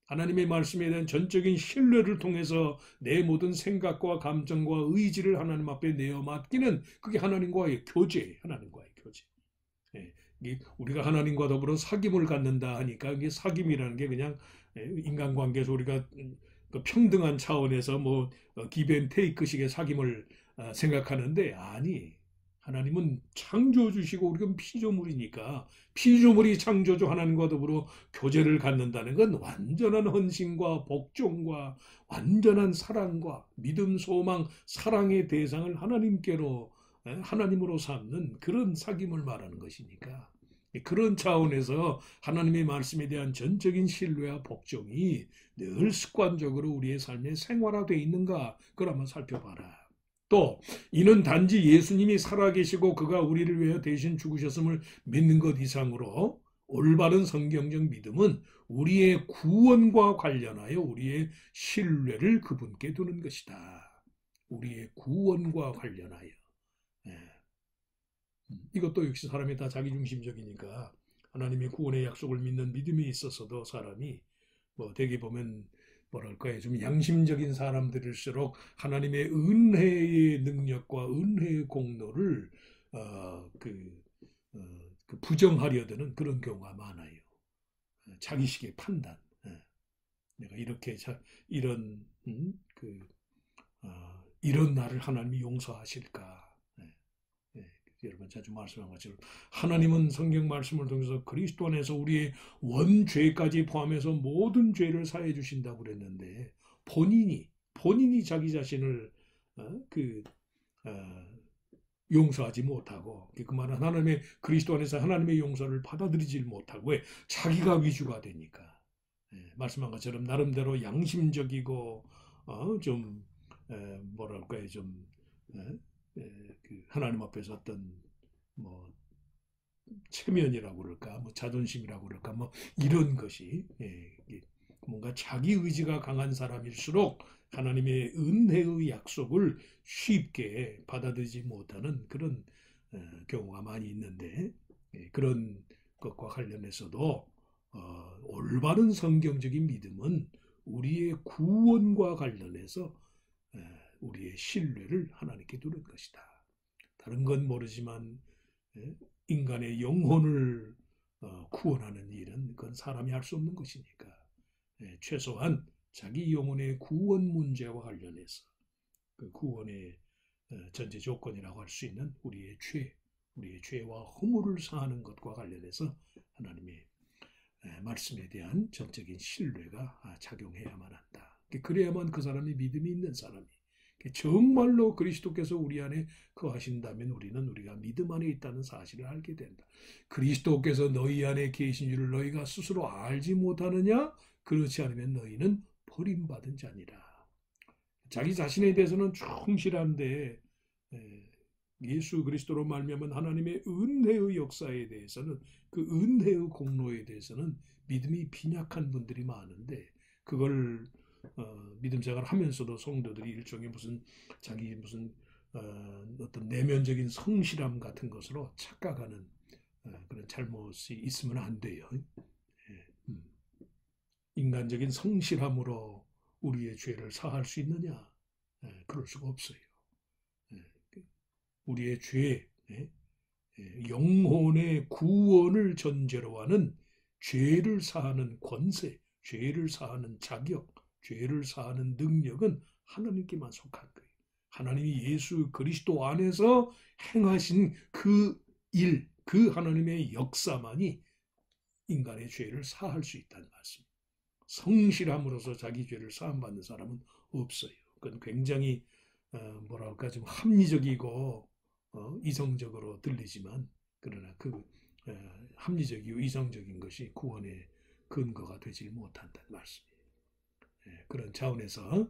하나님의 말씀에 대한 전적인 신뢰를 통해서 내 모든 생각과 감정과 의지를 하나님 앞에 내어 맡기는 그게 하나님과의 교제예요. 하나님과의 교제. 우리가 하나님과 더불어 사귐을 갖는다 하니까 이게 사귐이라는 게 그냥 인간관계에서 우리가 평등한 차원에서 뭐 기브앤테이크식의 사귐을 생각하는데 아니, 하나님은 창조주시고 우리가 피조물이니까 피조물이 창조주 하나님과 더불어 교제를 갖는다는 건 완전한 헌신과 복종과 완전한 사랑과 믿음, 소망, 사랑의 대상을 하나님께로 하나님으로 삼는 그런 사귐을 말하는 것이니까 그런 차원에서 하나님의 말씀에 대한 전적인 신뢰와 복종이 늘 습관적으로 우리의 삶에 생활화되어 있는가 그걸 한번 살펴봐라. 또 이는 단지 예수님이 살아계시고 그가 우리를 위하여 대신 죽으셨음을 믿는 것 이상으로 올바른 성경적 믿음은 우리의 구원과 관련하여 우리의 신뢰를 그분께 두는 것이다. 우리의 구원과 관련하여. 이것도 역시 사람이 다 자기중심적이니까 하나님의 구원의 약속을 믿는 믿음이 있어서도 사람이 뭐 대개 보면 뭐랄까요, 좀 양심적인 사람들일수록 하나님의 은혜의 능력과 은혜의 공로를 부정하려 드는 그런 경우가 많아요. 자기식의 판단. 내가 이렇게 이런 나를 하나님이 용서하실까? 여러분 자주 말씀한 것처럼 하나님은 성경 말씀을 통해서 그리스도 안에서 우리의 원죄까지 포함해서 모든 죄를 사해 주신다고 그랬는데 본인이 자기 자신을 용서하지 못하고 그 말은 하나님의 그리스도 안에서 하나님의 용서를 받아들이지 못하고 왜 자기가 위주가 되니까 말씀한 것처럼 나름대로 양심적이고 좀 뭐랄까요 좀 하나님 앞에서 어떤 뭐 체면이라고 그럴까, 뭐 자존심이라고 그럴까, 뭐 이런 것이 뭔가 자기 의지가 강한 사람일수록 하나님의 은혜의 약속을 쉽게 받아들이지 못하는 그런 경우가 많이 있는데 그런 것과 관련해서도 올바른 성경적인 믿음은 우리의 구원과 관련해서 우리의 신뢰를 하나님께 두는 것이다. 다른 건 모르지만 인간의 영혼을 구원하는 일은 그건 사람이 할 수 없는 것이니까 최소한 자기 영혼의 구원 문제와 관련해서 그 구원의 전제 조건이라고 할 수 있는 우리의 죄와 허물을 사하는 것과 관련해서 하나님의 말씀에 대한 정적인 신뢰가 작용해야만 한다. 그래야만 그 사람이 믿음이 있는 사람이 정말로 그리스도께서 우리 안에 거하신다면 우리가 믿음 안에 있다는 사실을 알게 된다. 그리스도께서 너희 안에 계신 줄을 너희가 스스로 알지 못하느냐? 그렇지 않으면 너희는 버림받은 자니라. 자기 자신에 대해서는 충실한데 예수 그리스도로 말미암은 하나님의 은혜의 역사에 대해서는, 그 은혜의 공로에 대해서는 믿음이 빈약한 분들이 많은데, 그걸 믿음 생활 하면서도 성도들이 일종의 자기 어떤 내면적인 성실함 같은 것으로 착각하는 그런 잘못이 있으면 안 돼요. 인간적인 성실함으로 우리의 죄를 사할 수 있느냐? 그럴 수가 없어요. 우리의 죄, 영혼의 구원을 전제로 하는 죄를 사하는 권세, 죄를 사하는 자격, 죄를 사하는 능력은 하나님께만 속한 거예요. 하나님이 예수 그리스도 안에서 행하신 그 일, 그 하나님의 역사만이 인간의 죄를 사할 수 있다는 말씀입니다. 성실함으로써 자기 죄를 사함받는 사람은 없어요. 그건 굉장히 뭐랄까 좀 합리적이고 이성적으로 들리지만, 그러나 그 합리적이고 이성적인 것이 구원의 근거가 되지 못한다는 말씀이에요. 그런 차원에서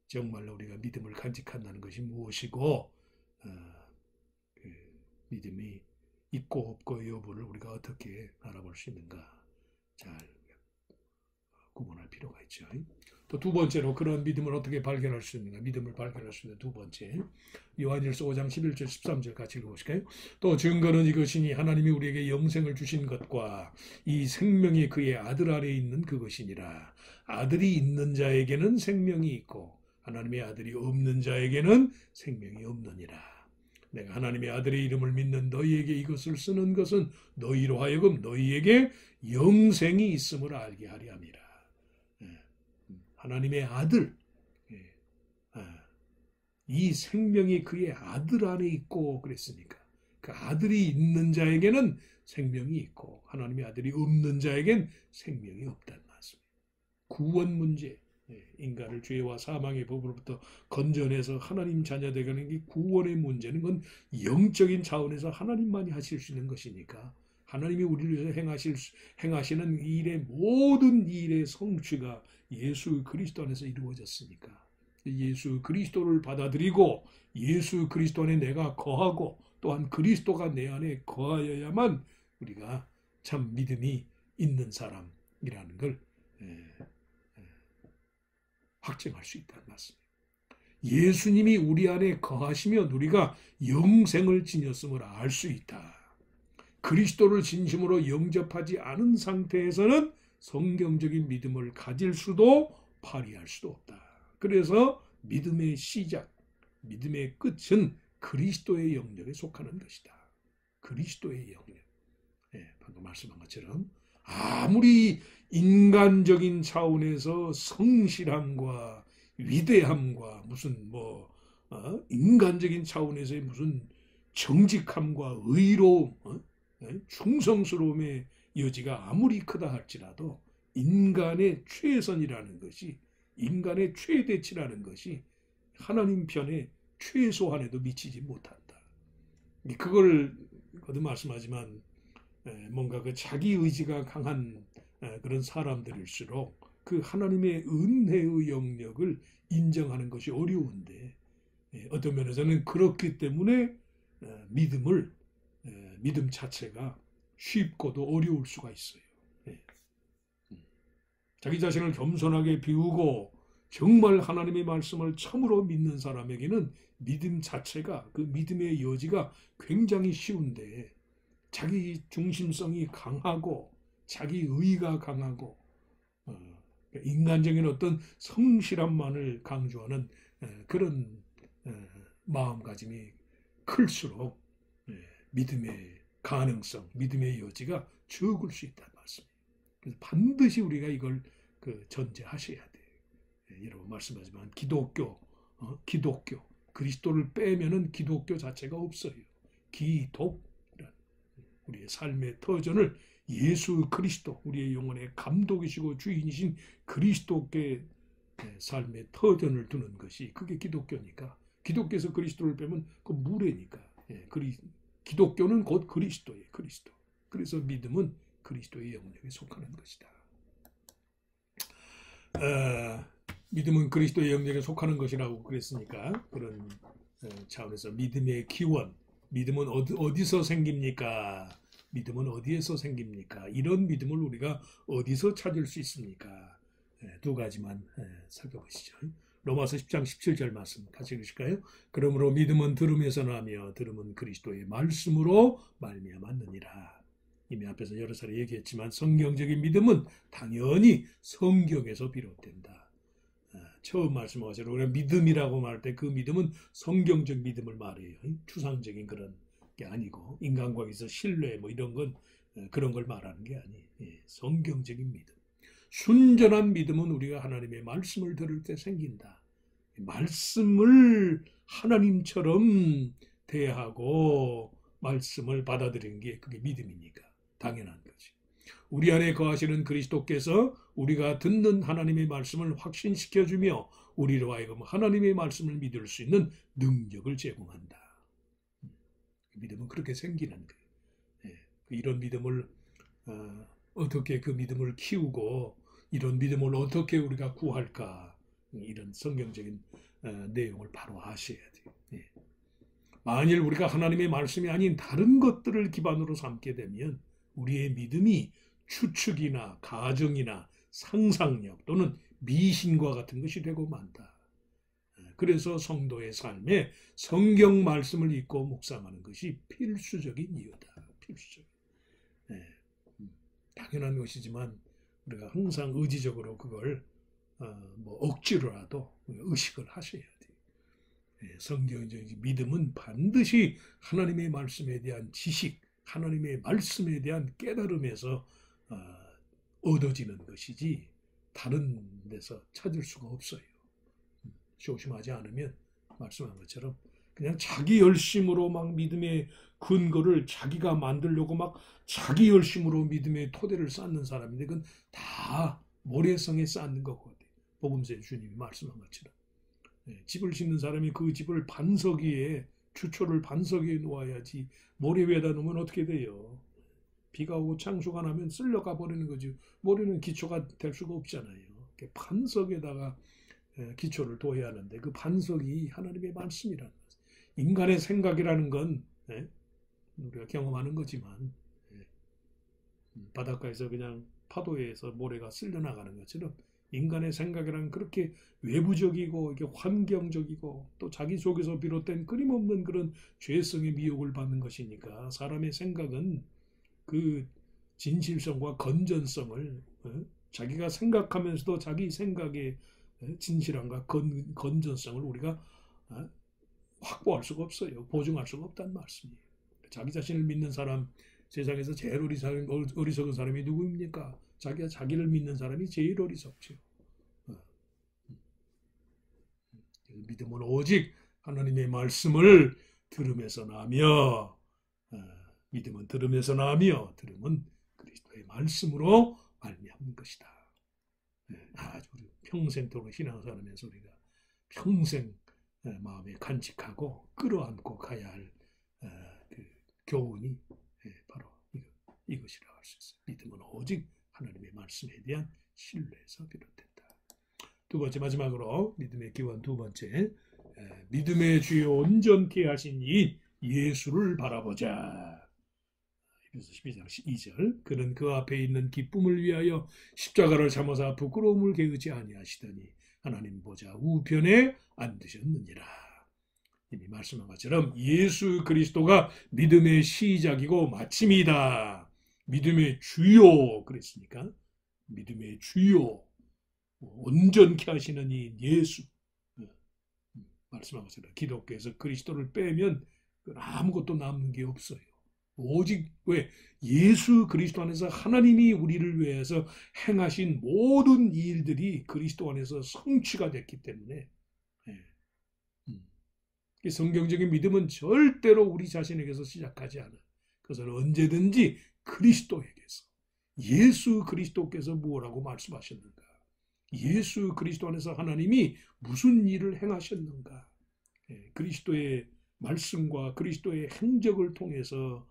정말로 우리가 믿음을 간직한다는 것이 무엇이고, 믿음이 있고 없고 여부를 우리가 어떻게 알아볼 수 있는가, 잘 구분할 필요가 있죠. 또 두 번째로 그런 믿음을 어떻게 발견할 수 있는가, 믿음을 발견할 수 있는 두 번째, 요한일서 5장 11절 13절 같이 읽어보실까요? 또 증거는 이것이니 하나님이 우리에게 영생을 주신 것과 이 생명이 그의 아들 안에 있는 그것이니라. 아들이 있는 자에게는 생명이 있고 하나님의 아들이 없는 자에게는 생명이 없느니라. 내가 하나님의 아들의 이름을 믿는 너희에게 이것을 쓰는 것은 너희로 하여금 너희에게 영생이 있음을 알게 하려 함이라. 하나님의 아들, 이 생명이 그의 아들 안에 있고 그랬으니까 그 아들이 있는 자에게는 생명이 있고 하나님의 아들이 없는 자에겐 생명이 없다는 말씀입니다. 구원 문제, 인간을 죄와 사망의 법으로부터 건져내서 하나님 자녀 되게 하는 게 구원의 문제는 건 영적인 차원에서 하나님만이 하실 수 있는 것이니까, 하나님이 우리를 위해서 행하시는 일의 모든 일의 성취가 예수 그리스도 안에서 이루어졌으니까, 예수 그리스도를 받아들이고 예수 그리스도 안에 내가 거하고 또한 그리스도가 내 안에 거하여야만 우리가 참 믿음이 있는 사람이라는 걸 확증할 수 있다는 말씀입니다. 예수님이 우리 안에 거하시면 우리가 영생을 지녔음을 알 수 있다. 그리스도를 진심으로 영접하지 않은 상태에서는 성경적인 믿음을 가질 수도 발휘할 수도 없다. 그래서 믿음의 시작, 믿음의 끝은 그리스도의 영역에 속하는 것이다. 그리스도의 영역. 방금 말씀한 것처럼 아무리 인간적인 차원에서 성실함과 위대함과 무슨 인간적인 차원에서의 무슨 정직함과 의로움, 충성스러움의 여지가 아무리 크다 할지라도 인간의 최선이라는 것이, 인간의 최대치라는 것이 하나님 편에 최소한에도 미치지 못한다. 그걸 거듭 말씀하지만 뭔가 그 자기 의지가 강한 그런 사람들일수록 그 하나님의 은혜의 영역을 인정하는 것이 어려운데, 어떤 면에서는 그렇기 때문에 믿음 자체가 쉽고도 어려울 수가 있어요. 자기 자신을 겸손하게 비우고 정말 하나님의 말씀을 참으로 믿는 사람에게는 믿음 자체가, 그 믿음의 여지가 굉장히 쉬운데, 자기 중심성이 강하고 자기 의가 강하고 인간적인 어떤 성실함만을 강조하는 그런 마음가짐이 클수록 믿음의 가능성, 믿음의 여지가 적을 수 있다는 말씀입니다. 그래서 반드시 우리가 이걸 전제하셔야 돼요. 여러분 말씀하지만 기독교, 그리스도를 빼면은 기독교 자체가 없어요. 우리의 삶의 터전을 예수 그리스도, 우리의 영혼의 감독이시고 주인이신 그리스도께 삶의 터전을 두는 것이, 그게 기독교니까. 기독교에서 그리스도를 빼면 그 무례니까. 기독교는 곧 그리스도예요. 그리스도. 그래서 믿음은 그리스도의 영역에 속하는 것이다. 믿음은 그리스도의 영역에 속하는 것이라고 그랬으니까 그런 차원에서 믿음의 기원, 믿음은 어디서 생깁니까? 믿음은 어디에서 생깁니까? 이런 믿음을 우리가 어디서 찾을 수 있습니까? 두 가지만 살펴보시죠. 로마서 10장 17절 말씀 같이 읽으실까요? 그러므로 믿음은 들음에서 나며 들음은 그리스도의 말씀으로 말미암았느니라. 이미 앞에서 여러 차례 얘기했지만 성경적인 믿음은 당연히 성경에서 비롯된다. 처음 말씀한 것처럼 우리가 믿음이라고 말할 때 그 믿음은 성경적 믿음을 말해요. 추상적인 그런 게 아니고 인간관계에서 신뢰 뭐 이런 건 그런 걸 말하는 게 아니에요. 성경적인 믿음. 순전한 믿음은 우리가 하나님의 말씀을 들을 때 생긴다. 말씀을 하나님처럼 대하고 말씀을 받아들이는 게 그게 믿음이니까 당연한 거지. 우리 안에 거하시는 그리스도께서 우리가 듣는 하나님의 말씀을 확신시켜주며 우리로 하여금 하나님의 말씀을 믿을 수 있는 능력을 제공한다. 믿음은 그렇게 생기는 거예요. 이런 믿음을 어떻게 그 믿음을 키우고 이런 믿음을 어떻게 우리가 구할까, 이런 성경적인 내용을 바로 아셔야 돼요. 만일 우리가 하나님의 말씀이 아닌 다른 것들을 기반으로 삼게 되면 우리의 믿음이 추측이나 가정이나 상상력 또는 미신과 같은 것이 되고 만다. 그래서 성도의 삶에 성경 말씀을 읽고 묵상하는 것이 필수적인 이유다. 필수적인. 당연한 것이지만 우리가 항상 의지적으로 그걸 뭐 억지로라도 의식을 하셔야 돼요. 성경적인 믿음은 반드시 하나님의 말씀에 대한 지식, 하나님의 말씀에 대한 깨달음에서 얻어지는 것이지 다른 데서 찾을 수가 없어요. 조심하지 않으면 말씀한 것처럼 그냥 자기 열심으로 막 믿음의 근거를 자기가 만들려고 막 자기 열심으로 믿음의 토대를 쌓는 사람인데 그건 다 모래성에 쌓는 거거든요. 복음서에 주님이 말씀한 것처럼. 집을 짓는 사람이 그 집을 반석 위에 주초를 반석 위에 놓아야지 모래 위에다 놓으면 어떻게 돼요? 비가 오고 창수가 나면 쓸려가 버리는 거죠. 모래는 기초가 될 수가 없잖아요. 반석에다가 기초를 둬야 하는데 그 반석이 하나님의 말씀이라는 거예요. 인간의 생각이라는 건 우리가 경험하는 거지만 바닷가에서 그냥 파도에서 모래가 쓸려나가는 것처럼 인간의 생각이란 그렇게 외부적이고 이게 환경적이고 또 자기 속에서 비롯된 끊임없는 그런 죄성의 미혹을 받는 것이니까 사람의 생각은 그 진실성과 건전성을 자기가 생각하면서도 자기 생각의 진실함과 건전성을 우리가 확보할 수가 없어요. 보증할 수가 없다는 말씀이에요. 자기 자신을 믿는 사람, 세상에서 제일 어리석은 사람이 누구입니까? 자기가 자기를 믿는 사람이 제일 어리석죠. 믿음은 오직 하나님의 말씀을 들음에서 나며 믿음은 들음에서 나며 들음은 그리스도의 말씀으로 말미암는 것이다. 아주 평생도록 신앙생활하면서 우리가 평생 마음에 간직하고 끌어안고 가야 할 그 교훈이 바로 이것이라고 할 수 있어요. 믿음은 오직 하나님의 말씀에 대한 신뢰에서 비롯된다. 두 번째, 마지막으로 믿음의 기원 두 번째, 믿음의 주요 온전케 하신 이 예수를 바라보자. 에베소 12장 2절. 그는 그 앞에 있는 기쁨을 위하여 십자가를 참으사 부끄러움을 게으지 아니하시더니 하나님 보좌 우편에 앉으셨느니라. 이미 말씀한 것처럼 예수 그리스도가 믿음의 시작이고 마침이다. 믿음의 주요 그랬으니까 믿음의 주요 온전케 하시는 이 예수 말씀한 것처럼 기독교에서 그리스도를 빼면 아무것도 남는 게 없어요. 오직 왜 예수 그리스도 안에서 하나님이 우리를 위해서 행하신 모든 일들이 그리스도 안에서 성취가 됐기 때문에 성경적인 믿음은 절대로 우리 자신에게서 시작하지 않아요. 그것은 언제든지 그리스도에게서 예수 그리스도께서 무엇라고 말씀하셨는가, 예수 그리스도 안에서 하나님이 무슨 일을 행하셨는가, 그리스도의 말씀과 그리스도의 행적을 통해서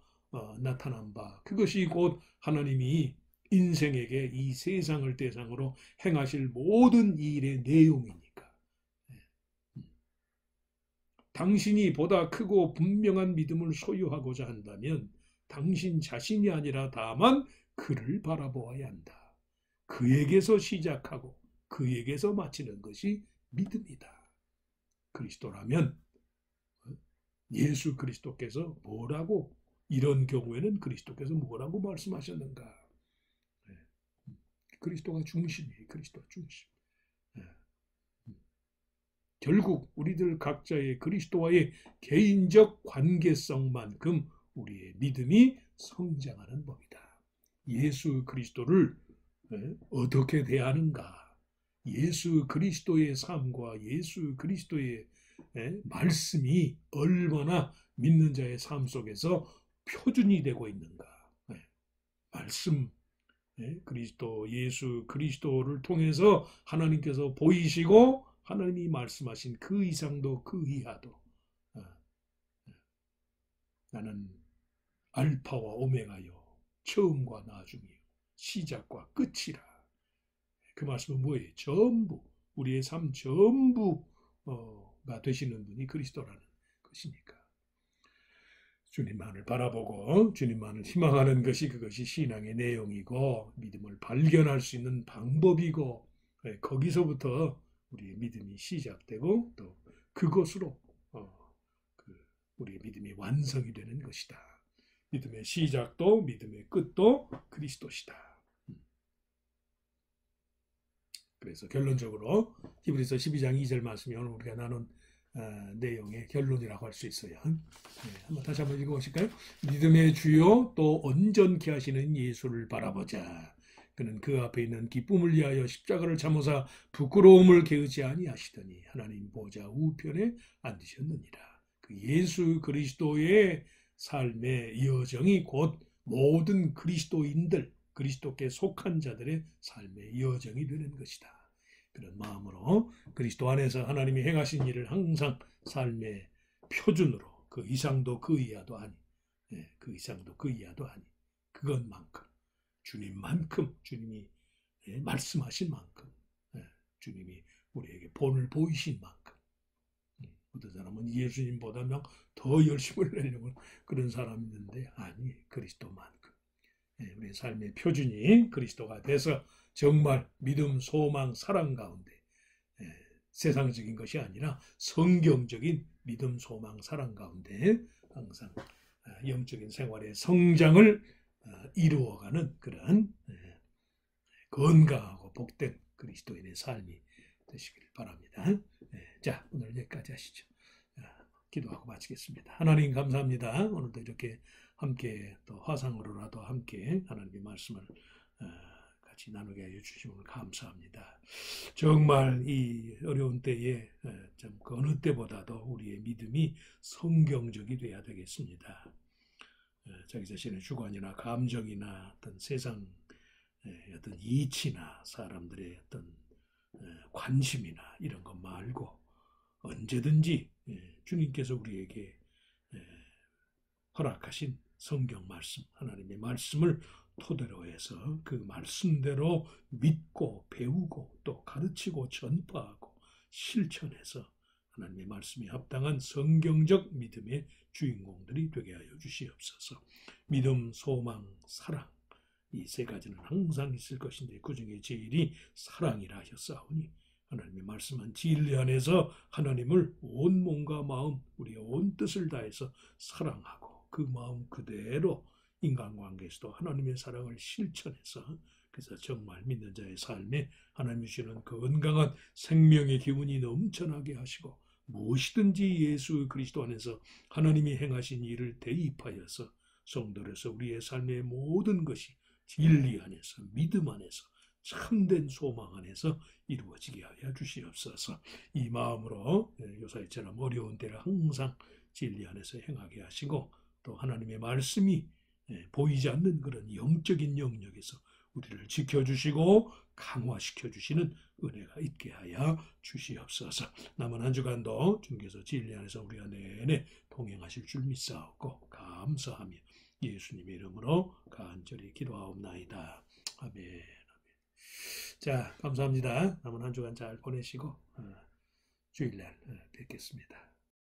나타난 바, 그것이 곧 하나님이 인생에게 이 세상을 대상으로 행하실 모든 일의 내용이니까 당신이 보다 크고 분명한 믿음을 소유하고자 한다면 당신 자신이 아니라 다만 그를 바라보아야 한다. 그에게서 시작하고 그에게서 마치는 것이 믿음이다. 그리스도라면 예수 그리스도께서 뭐라고, 이런 경우에는 그리스도께서 뭐라고 말씀하셨는가? 그리스도가 중심이에요. 그리스도가 중심. 결국 우리들 각자의 그리스도와의 개인적 관계성만큼 우리의 믿음이 성장하는 법이다. 예수 그리스도를 어떻게 대하는가? 예수 그리스도의 삶과 예수 그리스도의 말씀이 얼마나 믿는 자의 삶 속에서 표준이 되고 있는가? 말씀, 그리스도, 예수 그리스도를 통해서 하나님께서 보이시고 하나님이 말씀하신 그 이상도 그 이하도 나는 알파와 오메가요, 처음과 나중이요, 시작과 끝이라. 그 말씀은 뭐예요? 전부, 우리의 삶 전부가 되시는 분이 그리스도라는 것이니까. 주님만을 바라보고 주님만을 희망하는 것이, 그것이 신앙의 내용이고 믿음을 발견할 수 있는 방법이고, 거기서부터 우리의 믿음이 시작되고 또 그것으로 우리의 믿음이 완성이 되는 것이다. 믿음의 시작도 믿음의 끝도 그리스도시다. 그래서 결론적으로 히브리서 12장 2절 말씀이 오늘 우리가 나눈 내용의 결론이라고 할 수 있어요. 한번 다시 한번 읽어보실까요? 믿음의 주요 또 온전케 하시는 예수를 바라보자. 그는 그 앞에 있는 기쁨을 위하여 십자가를 참으사 부끄러움을 게으지 아니하시더니 하나님 보좌 우편에 앉으셨느니라. 그 예수 그리스도의 삶의 여정이 곧 모든 그리스도인들, 그리스도께 속한 자들의 삶의 여정이 되는 것이다. 그런 마음으로 그리스도 안에서 하나님이 행하신 일을 항상 삶의 표준으로, 그 이상도 그 이하도 아니, 그 이상도 그 이하도 아니, 그것만큼, 주님만큼, 주님이 말씀하신 만큼, 주님이 우리에게 본을 보이신 만큼. 어떤 사람은 예수님보다 더 열심을 내려고 그런 사람이 있는데, 아니, 그리스도만큼. 우리 삶의 표준이 그리스도가 돼서 정말 믿음, 소망, 사랑 가운데 세상적인 것이 아니라 성경적인 믿음, 소망, 사랑 가운데 항상 영적인 생활의 성장을 이루어가는 그런 건강하고 복된 그리스도인의 삶이 되시길 바랍니다. 자, 오늘 여기까지 하시죠. 기도하고 마치겠습니다. 하나님 감사합니다. 오늘도 이렇게 함께 또 화상으로라도 함께 하나님의 말씀을 같이 나누게 하여 주심을 감사합니다. 정말 이 어려운 때에 좀 그 어느 때보다도 우리의 믿음이 성경적이 돼야 되겠습니다. 자기 자신의 주관이나 감정이나 어떤 세상 어떤 이치나 사람들의 어떤 관심이나 이런 것 말고 언제든지 주님께서 우리에게 허락하신 성경 말씀, 하나님의 말씀을 토대로 해서 그 말씀대로 믿고 배우고 또 가르치고 전파하고 실천해서 하나님의 말씀이 합당한 성경적 믿음의 주인공들이 되게 하여 주시옵소서. 믿음, 소망, 사랑, 이 세 가지는 항상 있을 것인데 그 중에 제일이 사랑이라 하셨사오니 하나님의 말씀한 진리 안에서 하나님을 온 몸과 마음, 우리의 온 뜻을 다해서 사랑하고 그 마음 그대로 인간관계에서도 하나님의 사랑을 실천해서, 그래서 정말 믿는 자의 삶에 하나님이 주시는 건강한 생명의 기운이 넘쳐나게 하시고 무엇이든지 예수 그리스도 안에서 하나님이 행하신 일을 대입하여서 성도로서 우리의 삶의 모든 것이 진리 안에서, 믿음 안에서, 참된 소망 안에서 이루어지게 하여 주시옵소서. 이 마음으로 요사이처럼 어려운 때를 항상 진리 안에서 행하게 하시고 또 하나님의 말씀이 보이지 않는 그런 영적인 영역에서 우리를 지켜주시고 강화시켜주시는 은혜가 있게 하여 주시옵소서. 남은 한 주간도 주님께서 진리 안에서 우리가 내내 동행하실 줄 믿사옵고 감사하며 예수님의 이름으로 간절히 기도하옵나이다. 아멘. 자, 감사합니다. 남은 한 주간 잘 보내시고 주일날 뵙겠습니다.